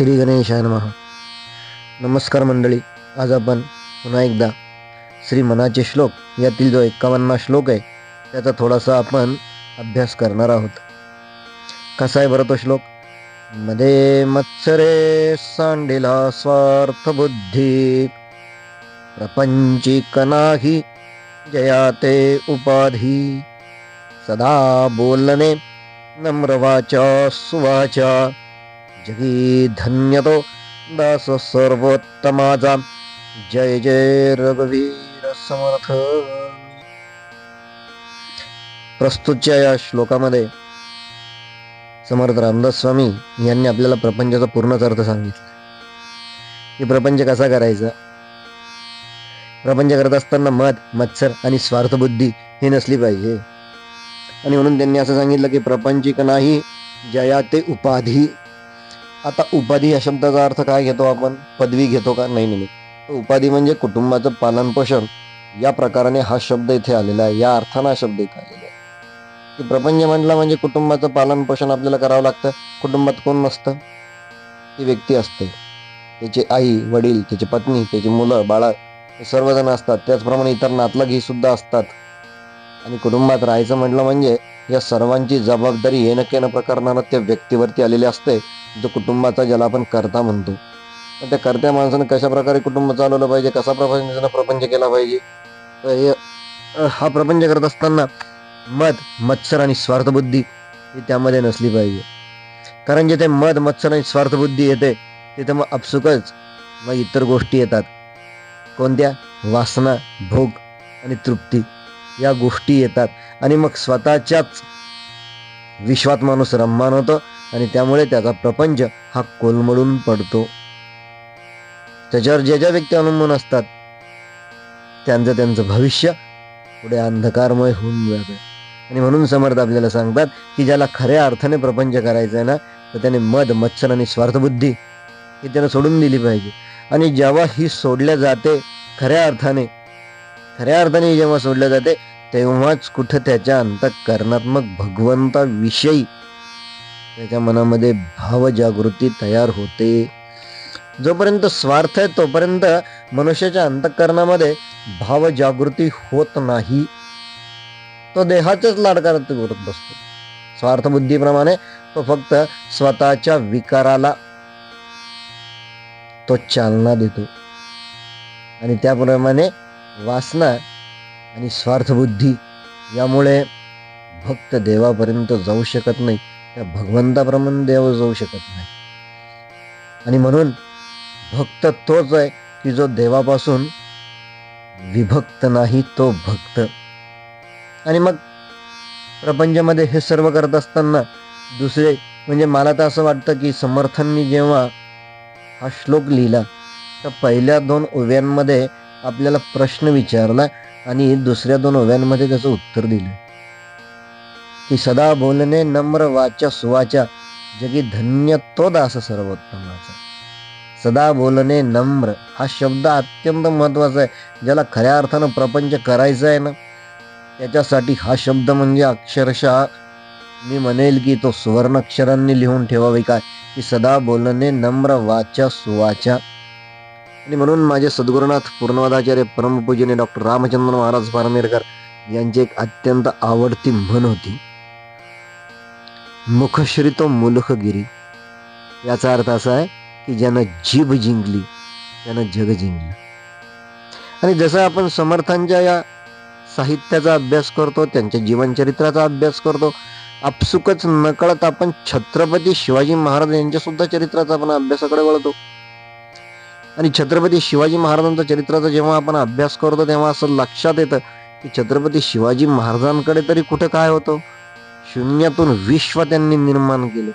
श्री गणेशाय नमः. नमस्कार मंडळी. आज आपण पुन्हा एकदा श्री मनाचे श्लोक यातील जो 51 श्लोक आहे त्याचा थोडासा आपण अभ्यास करणार आहोत. कसा आहे बरं तो श्लोक? मध्ये मत्सरे सांडिला स्वार्थ बुद्धी, प्रपंचिक नाही जयाते उपाधी, सदा बोलणे नम्र वाचा सुवाचा, जगी धन्य तो दास सर्वोत्तमाचा, जय जय रघुवीर समर्थ. प्रस्तुतच्या या श्लोकामध्ये समर्थ रामदास स्वामी यांनी आपल्याला प्रपंचाचा पूर्णच अर्थ सांगितला की प्रपंच कसा करायचा. प्रपंच करत असताना मद, मत्सर आणि स्वार्थबुद्धी हे नसली पाहिजे. आणि म्हणून त्यांनी असं सांगितलं की प्रपंचिक नाही जयाते उपाधी. आता उपाधी या शब्दाचा अर्थ काय घेतो आपण? पदवी घेतो का? नाही. तो उपाधी म्हणजे कुटुंबाचं पालनपोषण या प्रकाराने हा शब्द इथे आलेला आहे. या अर्थानं हा शब्द इथे आलेला आहे की प्रपंच म्हटलं म्हणजे कुटुंबाचं पालनपोषण आपल्याला करावं लागतं. कुटुंबात कोण नसतं? ती व्यक्ती असते, त्याची आई वडील, त्याची पत्नी, त्याची मुलं बाळा हे सर्वजण असतात. त्याचप्रमाणे इतर नातलग ही सुद्धा असतात. आणि कुटुंबात राहायचं म्हटलं म्हणजे या सर्वांची जबाबदारी येणं प्रकरणानं त्या व्यक्तीवरती आलेली असते, जो कुटुंबाचा ज्याला आपण कर्ता म्हणतो. तर त्या कर्त्या माणसानं कशा प्रकारे कुटुंब चालवलं पाहिजे, कसा प्रपंच केला पाहिजे. तर हा प्रपंच करत असताना मद, मत्सर आणि स्वार्थबुद्धी ही त्यामध्ये नसली पाहिजे. कारण जिथे मद, मत्सर आणि स्वार्थबुद्धी येते तिथे मग आपसुकच मग इतर गोष्टी येतात. कोणत्या? वासना, भोग आणि तृप्ती या गोष्टी येतात. आणि मग स्वतःच्याच विश्वात माणूस रममान होतो आणि त्यामुळे त्याचा प्रपंच हा कोलमडून पडतो. त्याच्यावर ज्या व्यक्ती अवलंबून असतात त्यांचं भविष्य पुढे अंधकारमय होऊन जाते. आणि म्हणून समर्थ आपल्याला सांगतात की ज्याला खऱ्या अर्थाने प्रपंच करायचा आहे ना, तर त्याने मद, मत्सर आणि स्वार्थबुद्धी ही त्यानं सोडून दिली पाहिजे. आणि जेव्हा ही सोडल्या जाते खऱ्या अर्थाने जेव्हा सोडल्या जाते तेव्हाच कुठं त्याच्या अंतःकरणात्मक भगवंताविषयी त्याच्या मनामध्ये भावजागृती तयार होते. जोपर्यंत स्वार्थ आहे तोपर्यंत मनुष्याच्या अंतःकरणामध्ये भावजागृती होत नाही. तो देहाचेच लाड करत बसतो. स्वार्थबुद्धीप्रमाणे तो फक्त स्वतःच्या विकाराला तो चालना देतो. आणि त्याप्रमाणे वासना आणि स्वार्थबुद्धी यामुळे भक्त देवापर्यंत जाऊ शकत नाही. त्या भगवंताप्रमाणे देव जाऊ शकत नाही. आणि म्हणून भक्त तोच आहे की जो देवापासून विभक्त नाही, तो भक्त. आणि मग प्रपंचामध्ये हे सर्व करत असताना दुसरे म्हणजे मला तर असं वाटतं की समर्थांनी जेव्हा हा श्लोक लिहिला तर पहिल्या 2 ओव्यांमध्ये आपल्याला प्रश्न विचारला आणि दुसऱ्या 2 ओव्यांमध्ये त्याचं उत्तर दिलं की सदा बोलणे नम्र वाचा सुवाचा, जगी धन्य तो दास सर्वोत्तमाचा. सदा बोलणे नम्र हा शब्द अत्यंत महत्वाचा आहे. ज्याला खऱ्या अर्थानं प्रपंच करायचा आहे ना त्याच्यासाठी हा शब्द म्हणजे अक्षरशः मी म्हणेल की तो सुवर्ण अक्षरांनी लिहून ठेवावे काय की सदा बोलणे नम्र वाचा सुवाचा. आणि म्हणून माझे सद्गुरुनाथ पूर्णवादाचार्य परमपूजनीय डॉक्टर रामचंद्र महाराज पारनेरकर यांची एक अत्यंत आवडती म्हण होती, मुखश्री तो मुलखगिरी. याचा अर्थ असा आहे की ज्यानं जीभ जिंकली त्यानं जग जिंकलं. आणि जसं आपण समर्थांच्या या साहित्याचा अभ्यास करतो, त्यांच्या जीवनचरित्राचा अभ्यास करतो, आपसुकच नकळत आपण छत्रपती शिवाजी महाराज यांच्या सुद्धा चरित्राचा आपण अभ्यासाकडे वळतो. आणि छत्रपती शिवाजी महाराजांच्या चरित्राचा जेव्हा आपण अभ्यास करतो तेव्हा असं लक्षात येतं की छत्रपती शिवाजी महाराजांकडे तरी कुठं काय होतं? शून्यातून विश्व त्यांनी निर्माण केलं.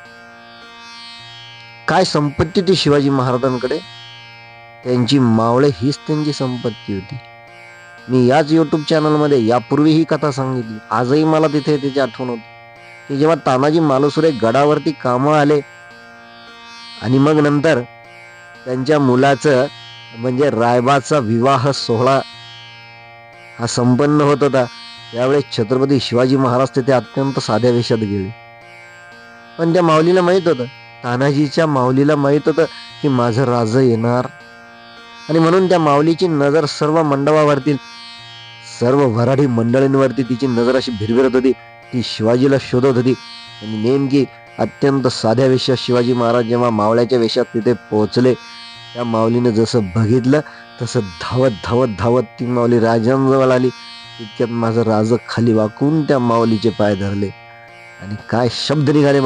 काय संपत्ती ती शिवाजी महाराजांकडे? त्यांची मावळे हीच त्यांची संपत्ती होती. मी याच युट्यूब चॅनलमध्ये यापूर्वी ही कथा सांगितली. आजही मला तिथे त्याची आठवण होती की जेव्हा तानाजी मालुसरे गडावरती कामं आले आणि मग नंतर त्यांच्या मुलाचं म्हणजे रायबाचा विवाह सोहळा हा संपन्न होत होता, त्यावेळेस छत्रपती शिवाजी महाराज तिथे अत्यंत साध्या वेशात गेले. पण त्या माऊलीला माहित होतं तानाजीच्या माऊलीला माहित होतं की माझं राज येणार, आणि म्हणून त्या माऊलीची नजर सर्व मंडपावरती, सर्व वऱ्हाडी मंडळींवरती तिची नजर अशी भिरभिरत होती. ती शिवाजीला शोधत होती. आणि नेमकी अत्यंत साध्या वेशात शिवाजी महाराज जेव्हा मावळ्याच्या वेशात तिथे पोहोचले, त्या माऊलीनं जसं बघितलं तसं धावत धावत धावत ती माऊली राजांजवळ आली. इतक्यात माझं राज खाली वाकून त्या माऊलीचे पाय धरले, आणि काय शब्द निघाले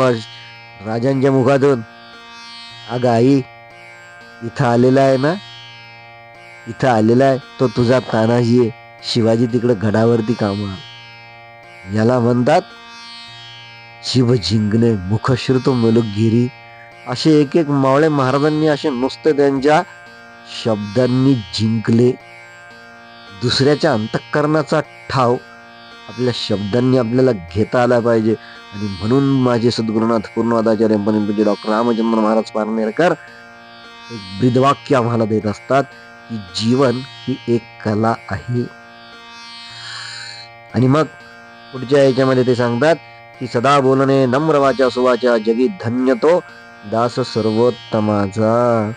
राजांच्या मुखातून, अगं आई, इथं आलेला आहे ना, इथं आलेला आहे तो तुझा तानाजी आहे. शिवाजी तिकडे गडावरती कामा. याला म्हणतात शिव जिंकणे, मुखश्रुत मुलुकगिरी. असे एक एक मावळे महाराजांनी असे नुसते त्यांच्या शब्दांनी जिंकले. दुसऱ्याच्या अंतःकरणाचा ठाव आपल्या शब्दांनी आपल्याला घेता आला पाहिजे. आणि म्हणून माझे सद्गुरुनाथ पूर्णवादाचार्य पूज्य डॉक्टर रामचंद्र महाराज पारनेरकर एक ब्रीदवाक्य आम्हाला देत असतात की जीवन ही एक कला आहे. आणि मग पुढच्या याच्यामध्ये ते सांगतात की सदा बोलणे नम्र वाचा सुवाचा, जगी धन्य तो दास सर्वोत्तमाचा.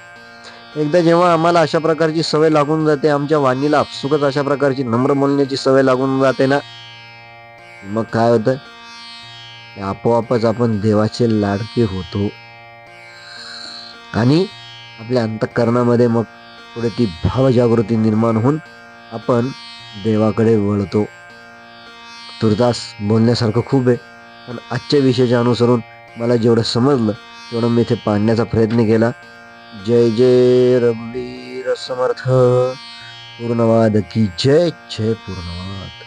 एकदा जेव्हा आम्हाला अशा प्रकारची सवय लागून जाते, आमच्या वाणीला आपसुकच अशा प्रकारची नम्र बोलण्याची सवय लागून जाते ना, मग काय होतं, आपोआपच आपण देवाचे लाडके होतो. आणि आपल्या अंतःकरणामध्ये मग पुढे ती भावजागृती निर्माण होऊन आपण देवाकडे वळतो. तुर्तास बोलण्यासारखं खूप आहे, पण आजच्या विषयाच्या अनुसरून मला जेवढं समजलं तेवढं मी इथे पाडण्याचा प्रयत्न केला. जय जय रघुवीर समर्थ. पूर्णवाद की जय. जय पूर्णवाद.